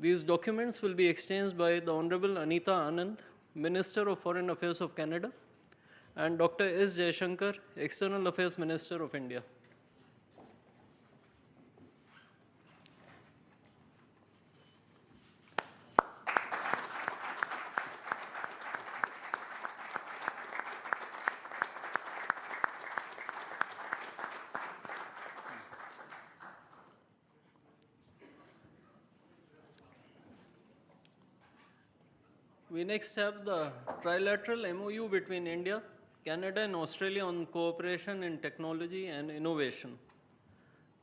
These documents will be exchanged by the Honorable Anita Anand, Minister of Foreign Affairs of Canada, and Dr. S. Jaishankar, External Affairs Minister of India. We next have the trilateral MoU between India, Canada, and Australia on cooperation in technology and innovation.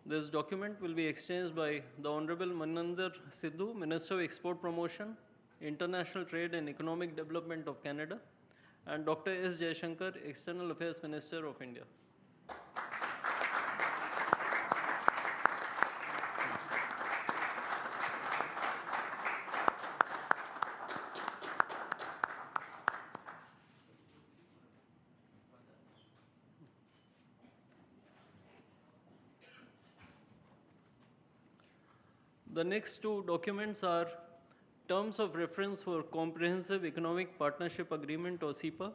This document will be exchanged by the Honorable Narendra Sidhu, Minister of Export Promotion, International Trade and Economic Development of Canada, and Dr. S. Jaishankar, External Affairs Minister of India. The next two documents are Terms of Reference for Comprehensive Economic Partnership Agreement or CEPA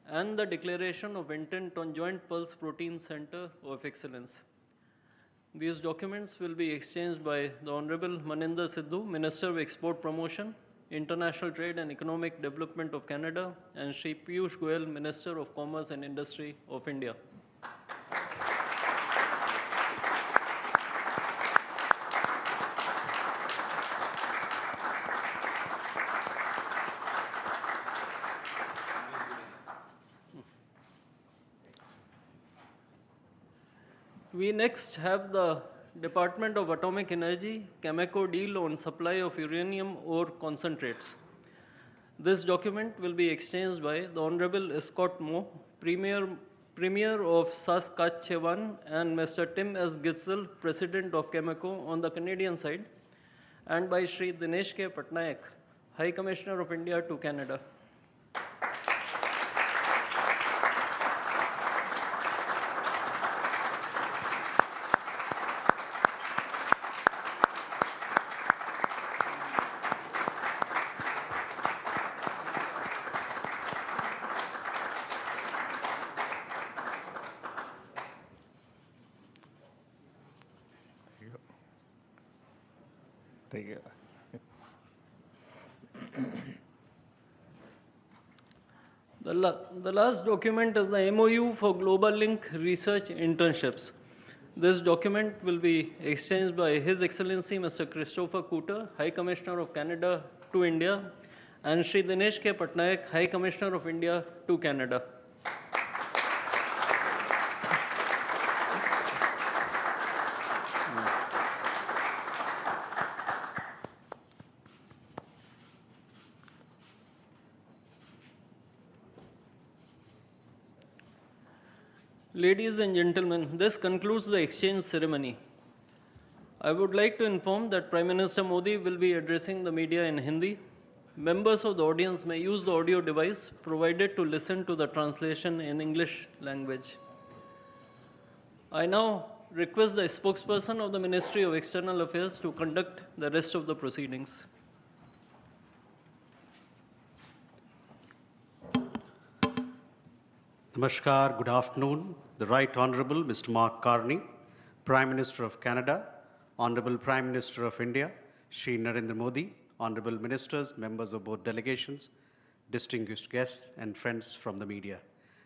and the Declaration of Intent on Joint Pulse Protein Center of Excellence. These documents will be exchanged by the Honorable Narendra Sidhu, Minister of Export Promotion, International Trade and Economic Development of Canada, and Shri Piyush Goyal, Minister of Commerce and Industry of India. We next have the Department of Atomic Energy Cameco deal on supply of uranium ore concentrates. This document will be exchanged by the Honorable Scott Moe, Premier of Saskatchewan, and Mr. Tim S. Gitzel, President of Cameco on the Canadian side, and by Shri Dinesh K. Patnaik, High Commissioner of India to Canada. Thank you. The last document is the MoU for Global Link Research Internships. This document will be exchanged by His Excellency Mr. Christopher Cooter, High Commissioner of Canada to India, and Shri Dinesh K. Patnaik, High Commissioner of India to Canada. Ladies and gentlemen, this concludes the exchange ceremony. I would like to inform that Prime Minister Modi will be addressing the media in Hindi. Members of the audience may use the audio device provided to listen to the translation in English language. I now request the spokesperson of the Ministry of External Affairs to conduct the rest of the proceedings. Namaskar, good afternoon. The Right Honourable Mr. Mark Carney, Prime Minister of Canada, Honourable Prime Minister of India, Shri Narendra Modi, Honourable Ministers, members of both delegations, distinguished guests and friends from the media.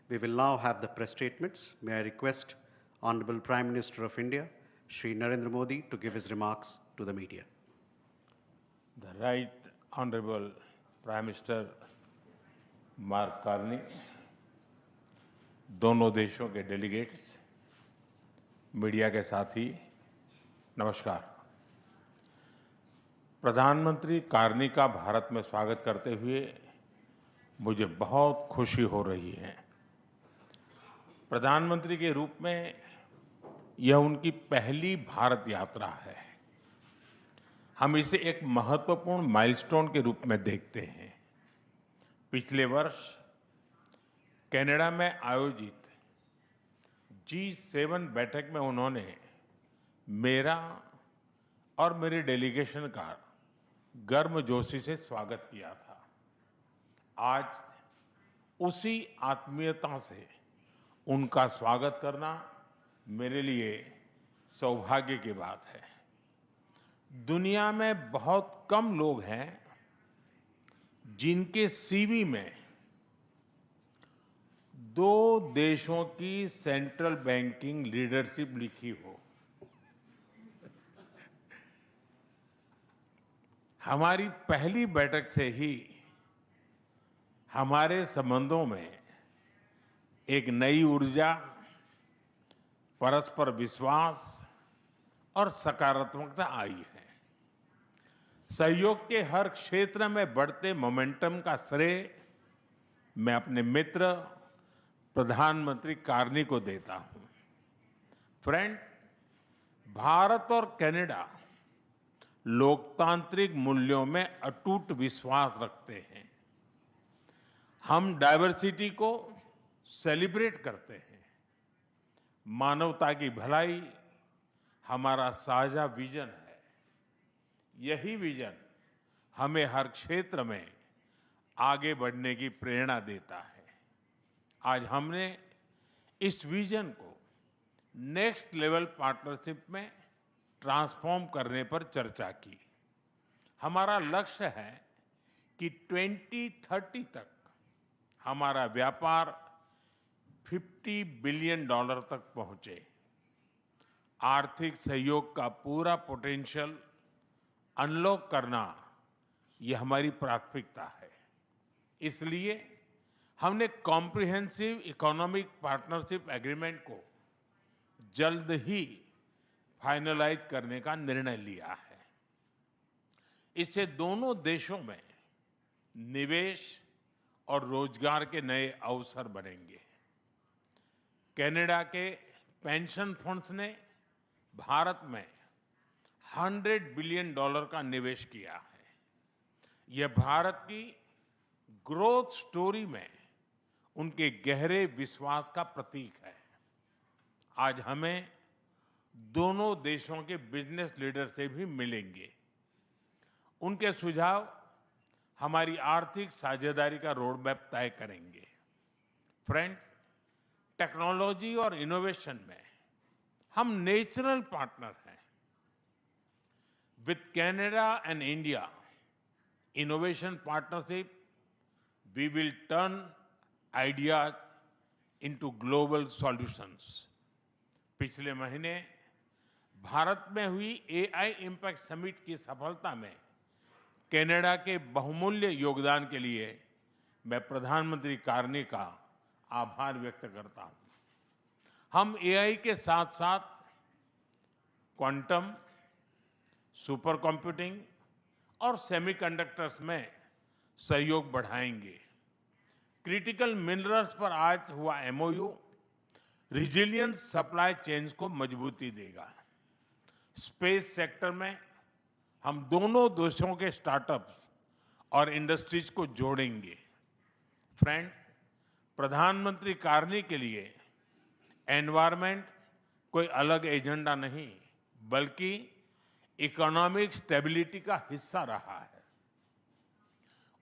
We will now have the press statements. May I request Honourable Prime Minister of India, Shri Narendra Modi, to give his remarks to the media. The Right Honourable Prime Minister Mark Carney, दोनों देशों के delegates, media के साथी, नमस्कार। प्रधानमंत्री Carney का भारत में स्वागत करते हुए मुझे बहुत खुशी हो रही है। प्रधानमंत्री के रूप में यह उनकी पहली भारत यात्रा है। हम इसे एक महत्वपूर्ण माइलस्टोन के रूप में देखते हैं। पिछले वर्ष कनाडा में आयोजित G7 बैठक में उन्होंने मेरा और मेरी डेलीगेशन का गर्मजोशी से स्वागत किया था। आज उसी आत्मीयता से उनका स्वागत करना मेरे लिए सौभाग्य की बात है। दुनिया में बहुत कम लोग हैं जिनके सीवी में 2 देशों की सेंट्रल बैंकिंग लीडरशिप लिखी हो। हमारी पहली बैठक से ही हमारे संबंधों में एक नई ऊर्जा, परस्पर विश्वास और सकारात्मकता आई है। सहयोग के हर क्षेत्र में बढ़ते मोमेंटम का श्रेय मैं अपने मित्र प्रधानमंत्री कार्नी को देता हूं। फ्रेंड्स, भारत और कनाडा लोकतांत्रिक मूल्यों में अटूट विश्वास रखते हैं। हम डाइवर्सिटी को सेलिब्रेट करते हैं। मानवता की भलाई हमारा साझा विजन है। यही विजन हमें हर क्षेत्र में आगे बढ़ने की प्रेरणा देता है। आज हमने इस विजन को नेक्स्ट लेवल पार्टनरशिप में ट्रांसफॉर्म करने पर चर्चा की। हमारा लक्ष्य है कि 2030 तक हमारा व्यापार $50 बिलियन तक पहुंचे। आर्थिक सहयोग का पूरा पोटेंशियल अनलॉक करना यह हमारी प्राथमिकता है। इसलिए हमने कॉम्प्रिहेंसिव इकोनॉमिक पार्टनरशिप एग्रीमेंट को जल्द ही फाइनलाइज करने का निर्णय लिया है। इससे दोनों देशों में निवेश और रोजगार के नए अवसर बनेंगे। कनाडा के पेंशन फंड्स ने भारत में $100 बिलियन का निवेश किया है। यह भारत की ग्रोथ स्टोरी में उनके गहरे विश्वास का प्रतीक है। आज हमें दोनों देशों के बिजनेस लीडर से भी मिलेंगे। उनके सुझाव हमारी आर्थिक साझेदारी का रोड मैप तय करेंगे। फ्रेंड्स, टेक्नोलॉजी और इनोवेशन में हम नेचुरल पार्टनर हैं। With Canada and India innovation partnership we will turn ideas into global solutions. पिछले महीने भारत में हुई एआई इम्पैक्ट समिट की सफलता में कनाडा के बहुमूल्य योगदान के लिए मैं प्रधानमंत्री कार्नी का आभार व्यक्त करता हूं। हम एआई के साथ साथ क्वांटम, सुपर कंप्यूटिंग और सेमीकंडक्टर्स में सहयोग बढ़ाएंगे। क्रिटिकल मिनरल्स पर आज हुआ एमओयू रिजिलियंट सप्लाई चेन्स को मजबूती देगा। स्पेस सेक्टर में हम दोनों देशों के स्टार्टअप्स और इंडस्ट्रीज को जोड़ेंगे। फ्रेंड्स, प्रधानमंत्री कार्नी के लिए एनवायरनमेंट कोई अलग एजेंडा नहीं, बल्कि इकोनॉमिक स्टेबिलिटी का हिस्सा रहा है।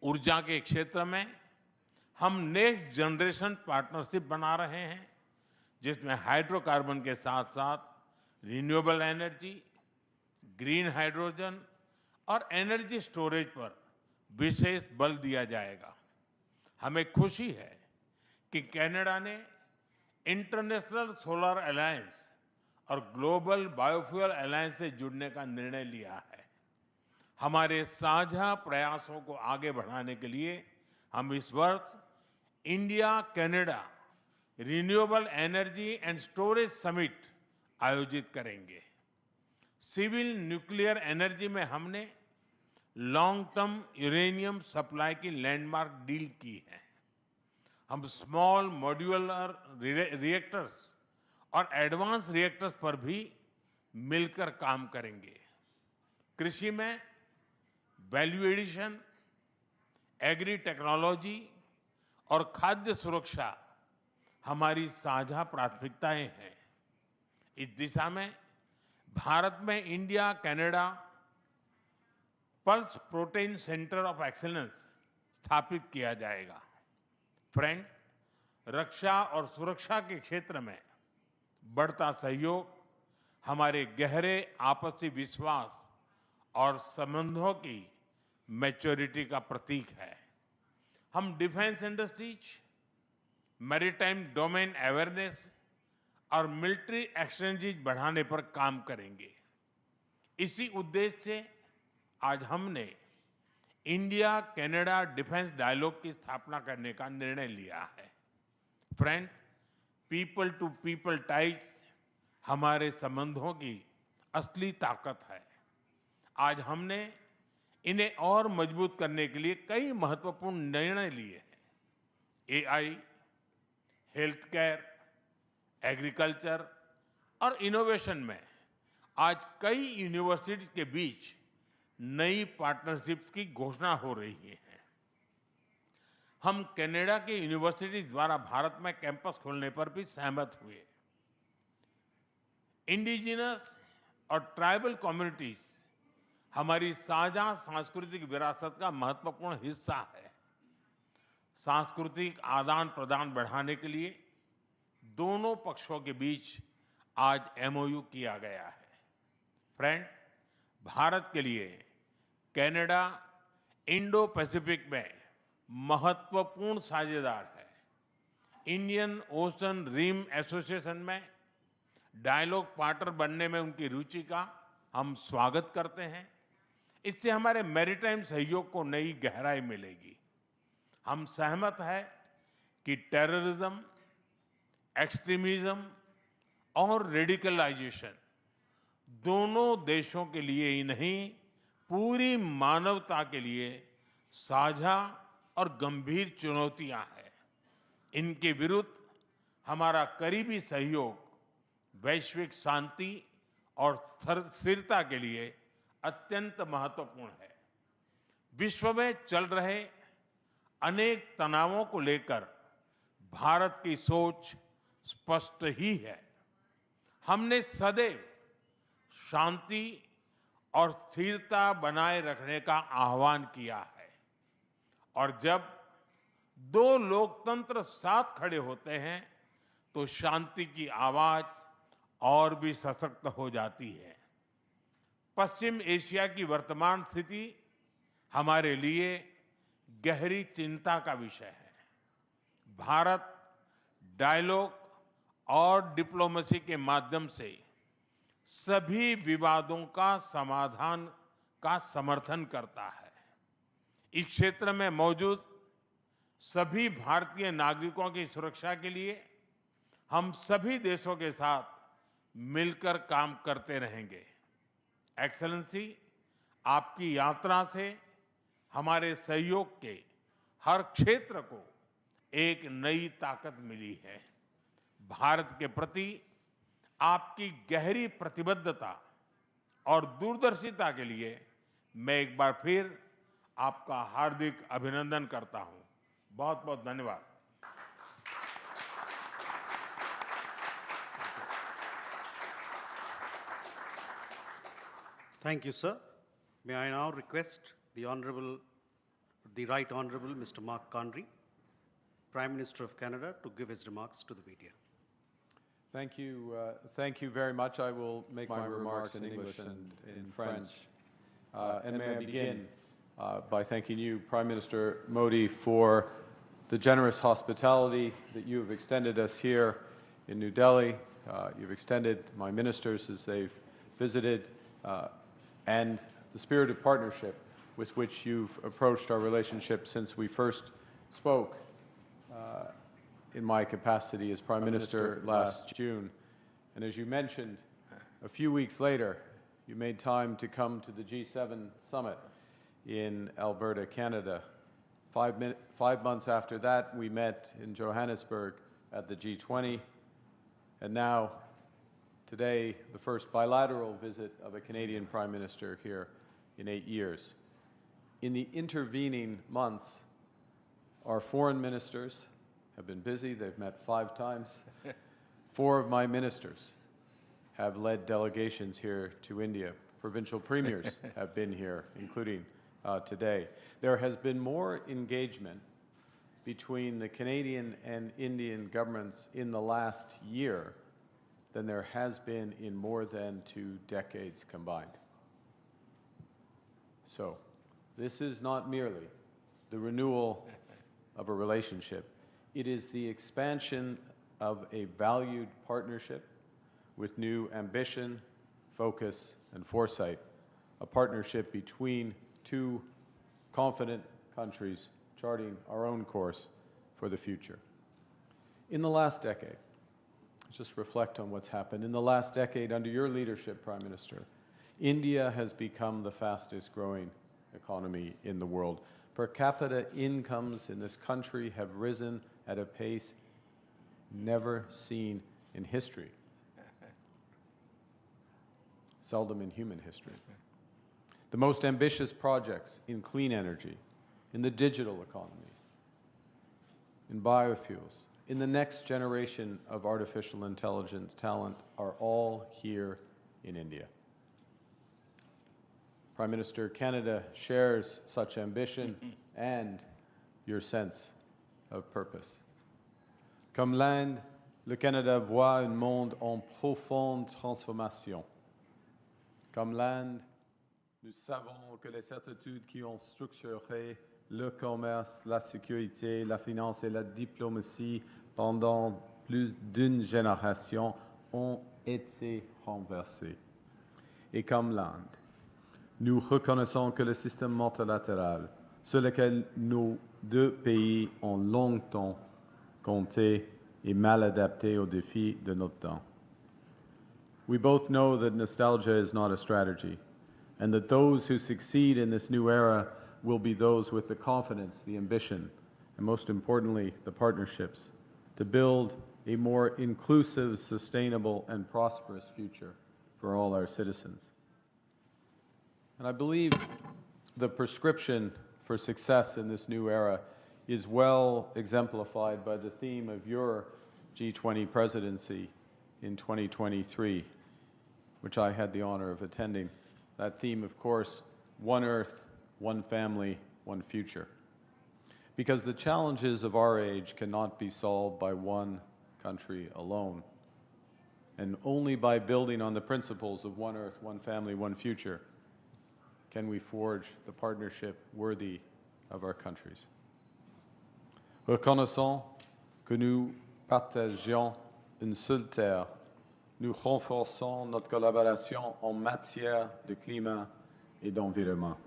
ऊर्जा के क्षेत्र में हम नेक्स्ट जनरेशन पार्टनरशिप बना रहे हैं, जिसमें हाइड्रोकार्बन के साथ साथ रिन्यूएबल एनर्जी, ग्रीन हाइड्रोजन और एनर्जी स्टोरेज पर विशेष बल दिया जाएगा। हमें खुशी है कि कनाडा ने इंटरनेशनल सोलर अलायंस और ग्लोबल बायोफ्यूल अलायंस से जुड़ने का निर्णय लिया है। हमारे साझा प्रयासों को आगे बढ़ाने के लिए हम इस वर्ष India Canada renewable energy and storage summit आयोजित करेंगे। सिविल न्यूक्लियर एनर्जी में हमने लॉन्ग टर्म यूरेनियम सप्लाई की लैंडमार्क डील की है। हम स्मॉल मॉड्यूलर रिएक्टर्स और एडवांस रिएक्टर्स पर भी मिलकर काम करेंगे। कृषि में वैल्यू एडिशन, एग्री टेक्नोलॉजी और खाद्य सुरक्षा हमारी साझा प्राथमिकताएं हैं। इस दिशा में भारत में India Canada pulse protein centre of excellence स्थापित किया जाएगा। फ्रेंड्स, रक्षा और सुरक्षा के क्षेत्र में बढ़ता सहयोग हमारे गहरे आपसी विश्वास और संबंधों की मैच्योरिटी का प्रतीक है। हम defence industries, maritime domain awareness और मिलिट्री एक्सचेंजेज बढ़ाने पर काम करेंगे। इसी उद्देश्य से आज हमने इंडिया कनाडा डिफेंस डायलॉग की स्थापना करने का निर्णय लिया है। Friends, people to people ties हमारे संबंधों की असली ताकत है। आज हमने इन्हें और मजबूत करने के लिए कई महत्वपूर्ण निर्णय लिए हैं। एआई, हेल्थ केयर, एग्रीकल्चर और इनोवेशन में आज कई यूनिवर्सिटीज के बीच नई पार्टनरशिप्स की घोषणा हो रही है। हम कनाडा की यूनिवर्सिटी द्वारा भारत में कैंपस खोलने पर भी सहमत हुए। इंडिजिनस और ट्राइबल कम्युनिटीज हमारी साझा सांस्कृतिक विरासत का महत्वपूर्ण हिस्सा है। सांस्कृतिक आदान प्रदान बढ़ाने के लिए दोनों पक्षों के बीच आज एमओयू किया गया है। फ्रेंड्स, भारत के लिए कनाडा इंडो पैसिफिक में महत्वपूर्ण साझेदार है। इंडियन ओशन रिम एसोसिएशन में डायलॉग पार्टनर बनने में उनकी रुचि का हम स्वागत करते हैं। इससे हमारे मैरीटाइम सहयोग को नई गहराई मिलेगी। हम सहमत हैं कि टेररिज्म, एक्सट्रीमिज्म और रेडिकलाइजेशन दोनों देशों के लिए ही नहीं, पूरी मानवता के लिए साझा और गंभीर चुनौतियां हैं। इनके विरुद्ध हमारा करीबी सहयोग वैश्विक शांति और स्थिरता के लिए अत्यंत महत्वपूर्ण है। विश्व में चल रहे अनेक तनावों को लेकर भारत की सोच स्पष्ट ही है। हमने सदैव शांति और स्थिरता बनाए रखने का आह्वान किया है, और जब दो लोकतंत्र साथ खड़े होते हैं तो शांति की आवाज और भी सशक्त हो जाती है। पश्चिम एशिया की वर्तमान स्थिति हमारे लिए गहरी चिंता का विषय है। भारत डायलॉग और डिप्लोमेसी के माध्यम से सभी विवादों का समाधान का समर्थन करता है। इस क्षेत्र में मौजूद सभी भारतीय नागरिकों की सुरक्षा के लिए हम सभी देशों के साथ मिलकर काम करते रहेंगे। एक्सेलेंसी, आपकी यात्रा से हमारे सहयोग के हर क्षेत्र को एक नई ताकत मिली है। भारत के प्रति आपकी गहरी प्रतिबद्धता और दूरदर्शिता के लिए मैं एक बार फिर आपका हार्दिक अभिनंदन करता हूं। बहुत बहुत धन्यवाद। Thank you, sir. May I now request the Right Honourable Mr. Mark Carney, Prime Minister of Canada, to give his remarks to the media. Thank you very much. I will make my remarks in English and in French. And may I begin by thanking you, Prime Minister Modi, for the generous hospitality that you have extended us here in New Delhi. You've extended my ministers as they've visited, and the spirit of partnership with which you've approached our relationship since we first spoke in my capacity as Prime Minister last June. And as you mentioned, a few weeks later, you made time to come to the G7 summit in Alberta, Canada. 5 months after that, we met in Johannesburg at the G20, and now, today, the first bilateral visit of a Canadian Prime Minister here in 8 years. In the intervening months, our foreign ministers have been busy. They've met 5 times. 4 of my ministers have led delegations here to India, provincial premiers have been here, including today. There has been more engagement between the Canadian and Indian governments in the last year than there has been in more than 2 decades combined. So, this is not merely the renewal of a relationship. It is the expansion of a valued partnership with new ambition, focus, and foresight, a partnership between 2 confident countries charting our own course for the future. In the last decade, let's just reflect on what's happened. In the last decade, under your leadership, Prime Minister, India has become the fastest growing economy in the world. Per capita incomes in this country have risen at a pace never seen in history, seldom in human history. The most ambitious projects in clean energy, in the digital economy, in biofuels, in the next generation of artificial intelligence talent are all here in India. Prime Minister, Canada shares such ambition and your sense of purpose. Comme l'Inde, le Canada voit un monde en profonde transformation. Comme l'Inde, nous savons que les certitudes qui ont structuré le commerce, la sécurité, la finance et la diplomatie pendant plus d'une génération ont été renversées. Et comme l'Inde, nous reconnaissons que le système multilatéral sur lequel nos 2 pays ont longtemps compté est mal adapté aux défis de notre temps. We both know that nostalgia is not a strategy, and that those who succeed in this new era will be those with the confidence, the ambition, and most importantly, the partnerships to build a more inclusive, sustainable, and prosperous future for all our citizens. And I believe the prescription for success in this new era is well exemplified by the theme of your G20 presidency in 2023, which I had the honor of attending. That theme, of course, one Earth, one family, one future. Because the challenges of our age cannot be solved by one country alone. And only by building on the principles of one Earth, one family, one future can we forge the partnership worthy of our countries. Reconnaissons que nous partageons une seule terre, nous renforçons notre collaboration en matière de climat et d'environnement.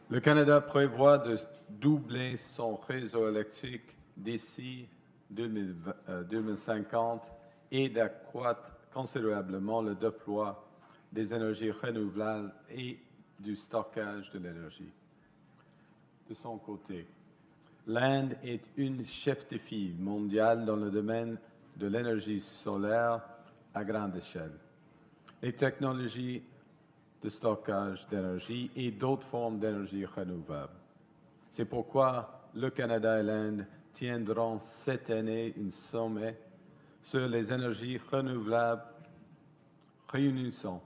Le Canada prévoit de doubler son réseau électrique d'ici 2050 et d'accroître considérablement le déploiement des énergies renouvelables et du stockage de l'énergie. De son côté, l'Inde est une chef de file mondiale dans le domaine de l'énergie solaire à grande échelle. Les technologies de stockage d'énergie et d'autres formes d'énergie renouvelable. C'est pourquoi le Canada et l'Inde tiendront cette année un sommet sur les énergies renouvelables réunissant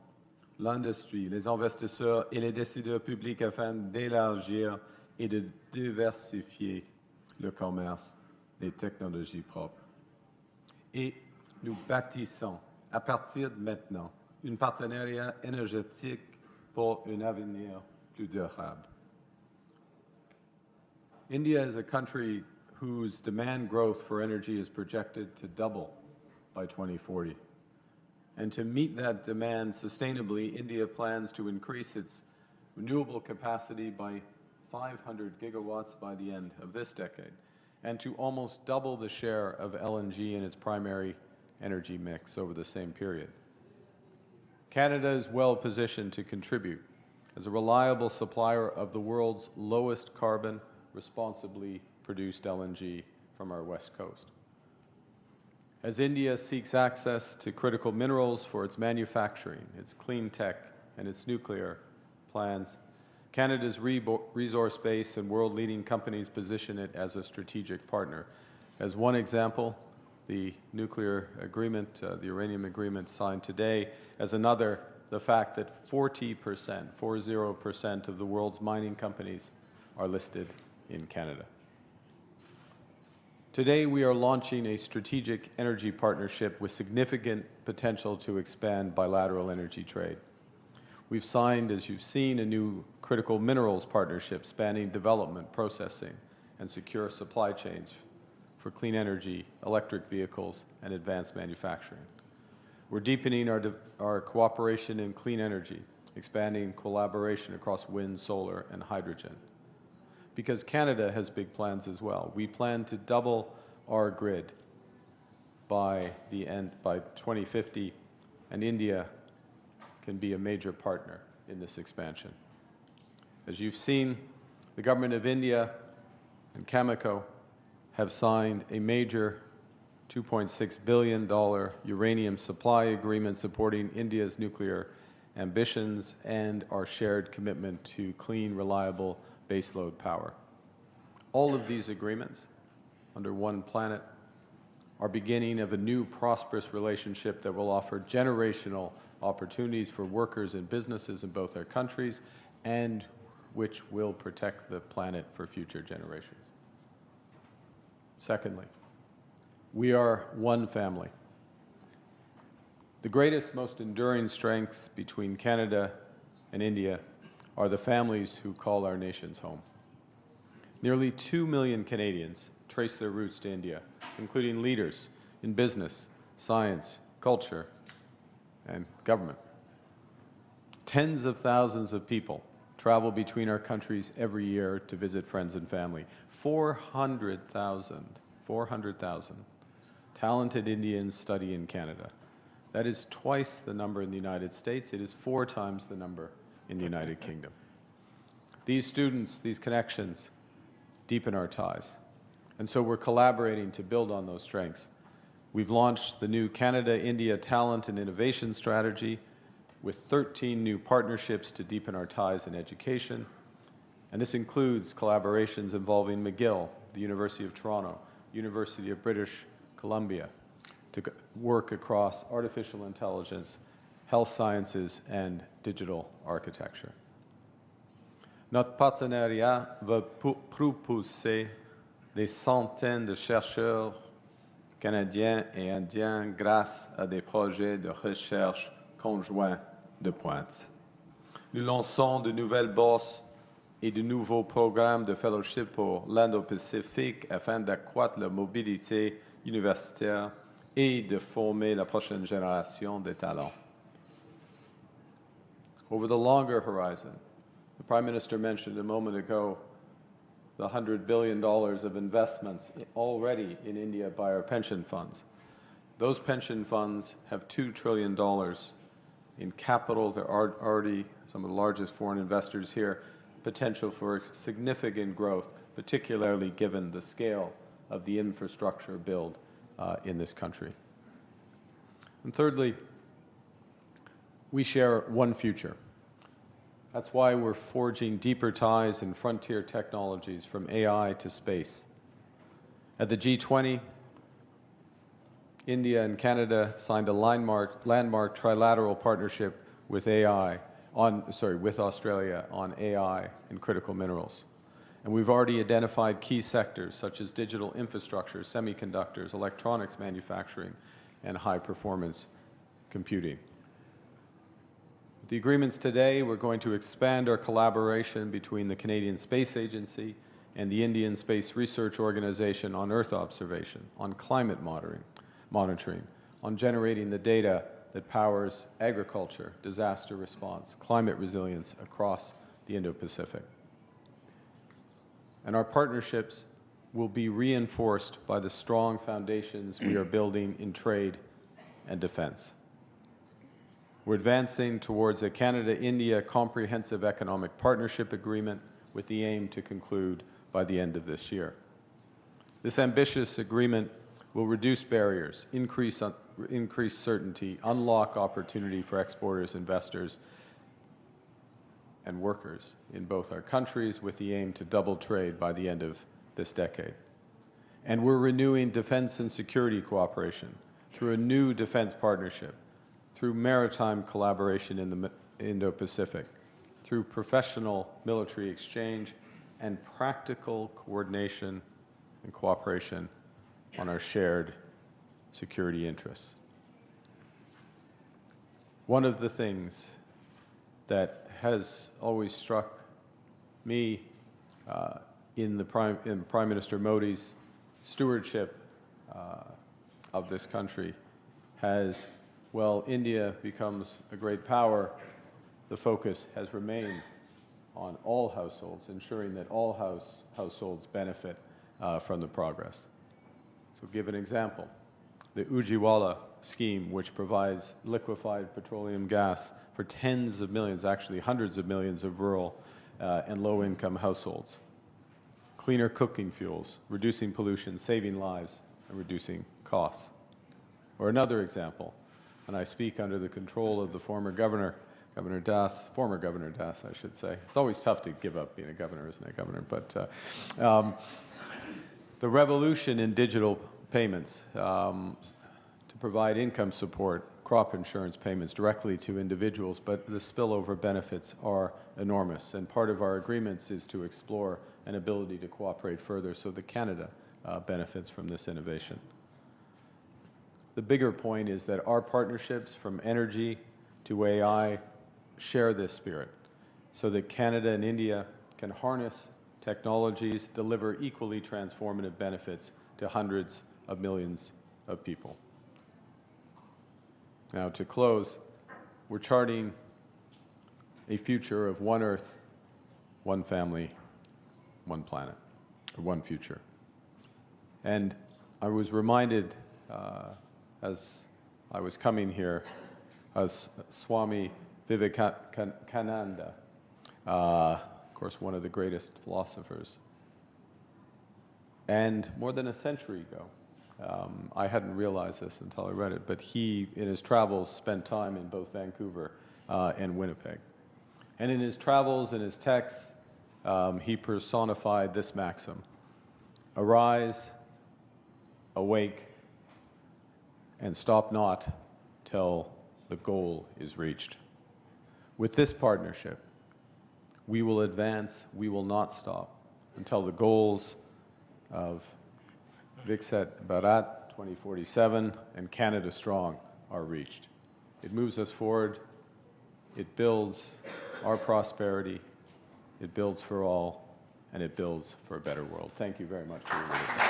l'industrie, les investisseurs et les décideurs publics afin d'élargir et de diversifier le commerce des technologies propres. Et nous bâtissons, à partir de maintenant, un partenariat énergétique pour un avenir plus durable. India is a country whose demand growth for energy is projected to double by 2040. And to meet that demand sustainably, India plans to increase its renewable capacity by 500 gigawatts by the end of this decade, and to almost double the share of LNG in its primary energy mix over the same period. Canada is well positioned to contribute as a reliable supplier of the world's lowest carbon, responsibly produced LNG from our west coast. As India seeks access to critical minerals for its manufacturing, its clean tech, and its nuclear plans, Canada's resource base and world-leading companies position it as a strategic partner. As one example, the nuclear agreement, the uranium agreement signed today. As another, the fact that 40% of the world's mining companies are listed in Canada. Today, we are launching a strategic energy partnership with significant potential to expand bilateral energy trade. We've signed, as you've seen, a new critical minerals partnership spanning development, processing, and secure supply chains for clean energy, electric vehicles, and advanced manufacturing. We're deepening our cooperation in clean energy, expanding collaboration across wind, solar, and hydrogen. Because Canada has big plans as well. We plan to double our grid by 2050, and India can be a major partner in this expansion. As you've seen, the government of India and Cameco have signed a major $2.6 billion uranium supply agreement supporting India's nuclear ambitions and our shared commitment to clean, reliable baseload power. All of these agreements, under one planet, are beginning of a new prosperous relationship that will offer generational opportunities for workers and businesses in both our countries, and which will protect the planet for future generations. Secondly, we are one family. The greatest, most enduring strengths between Canada and India are the families who call our nations home. Nearly 2 million Canadians trace their roots to India, including leaders in business, science, culture, and government. Tens of thousands of people travel between our countries every year to visit friends and family. 400,000 talented Indians study in Canada. That is twice the number in the United States. It is 4 times the number in the United Kingdom. These students, these connections, deepen our ties. And so we're collaborating to build on those strengths. We've launched the new Canada-India Talent and Innovation Strategy with 13 new partnerships to deepen our ties in education. And this includes collaborations involving McGill, the University of Toronto, University of British Columbia, to work across artificial intelligence, health sciences, and digital architecture. Notre partenariat va propulser des centaines de chercheurs canadiens et indiens grâce à des projets de recherche conjoints de pointe. Nous lançons de nouvelles bourses et de nouveaux programmes de fellowship pour l'Indo-Pacifique afin d'accroître la mobilité universitaire et de former la prochaine génération de talents. Over the longer horizon, the Prime Minister mentioned a moment ago the $100 billion of investments already in India by our pension funds. Those pension funds have $2 trillion in capital. There are already some of the largest foreign investors here, potential for significant growth, particularly given the scale of the infrastructure build in this country. And thirdly, we share one future. That's why we're forging deeper ties in frontier technologies from AI to space. At the G20, India and Canada signed a landmark trilateral partnership with with Australia on AI and critical minerals. And we've already identified key sectors such as digital infrastructure, semiconductors, electronics manufacturing, and high-performance computing. With the agreements today, we're going to expand our collaboration between the Canadian Space Agency and the Indian Space Research Organization on Earth observation, on climate monitoring, on generating the data that powers agriculture, disaster response, climate resilience across the Indo-Pacific. And our partnerships will be reinforced by the strong foundations we are building in trade and defense. We're advancing towards a Canada-India Comprehensive Economic Partnership Agreement with the aim to conclude by the end of this year. This ambitious agreement will reduce barriers, increase certainty, unlock opportunity for exporters, investors, and workers in both our countries with the aim to double trade by the end of this decade. And we're renewing defense and security cooperation through a new defense partnership, through maritime collaboration in the Indo-Pacific, through professional military exchange and practical coordination and cooperation on our shared security interests. One of the things that has always struck me in Prime Minister Modi's stewardship of this country has, while India becomes a great power, the focus has remained on all households, ensuring that all households benefit from the progress. So give an example. The Ujjiwala scheme, which provides liquefied petroleum gas for tens of millions, actually hundreds of millions of rural and low-income households. Cleaner cooking fuels, reducing pollution, saving lives, and reducing costs. Or another example, and I speak under the control of the former Governor Das, I should say. It's always tough to give up being a governor, isn't it, Governor? But the revolution in digital payments to provide income support, crop insurance payments directly to individuals, but the spillover benefits are enormous. And part of our agreements is to explore an ability to cooperate further so that Canada benefits from this innovation. The bigger point is that our partnerships from energy to AI share this spirit so that Canada and India can harness technologies, deliver equally transformative benefits to hundreds of millions of people. Now, to close, we're charting a future of one Earth, one family, one planet, or one future. And I was reminded as I was coming here, as Swami Vivekananda, of course, one of the greatest philosophers. And more than a century ago, I hadn't realized this until I read it, but he, in his travels, spent time in both Vancouver and Winnipeg. And in his travels and his texts, he personified this maxim: arise, awake, and stop not till the goal is reached. With this partnership, we will advance, we will not stop until the goals of Viksit Bharat 2047 and Canada Strong are reached. It moves us forward, it builds our prosperity, it builds for all, and it builds for a better world. Thank you very much for your listening.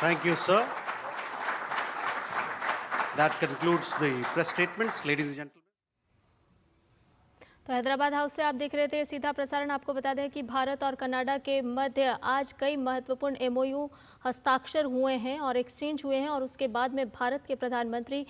Thank you, sir. That concludes the press statements. Ladies and gentlemen. तो Hyderabad house से आप देख रहे थे सीधा प्रसारण। आपको बता दें कि भारत और कनाडा के मध्य आज कई महत्वपूर्ण एमओयू हस्ताक्षर हुए हैं और एक्सचेंज हुए हैं और उसके बाद में भारत के प्रधानमंत्री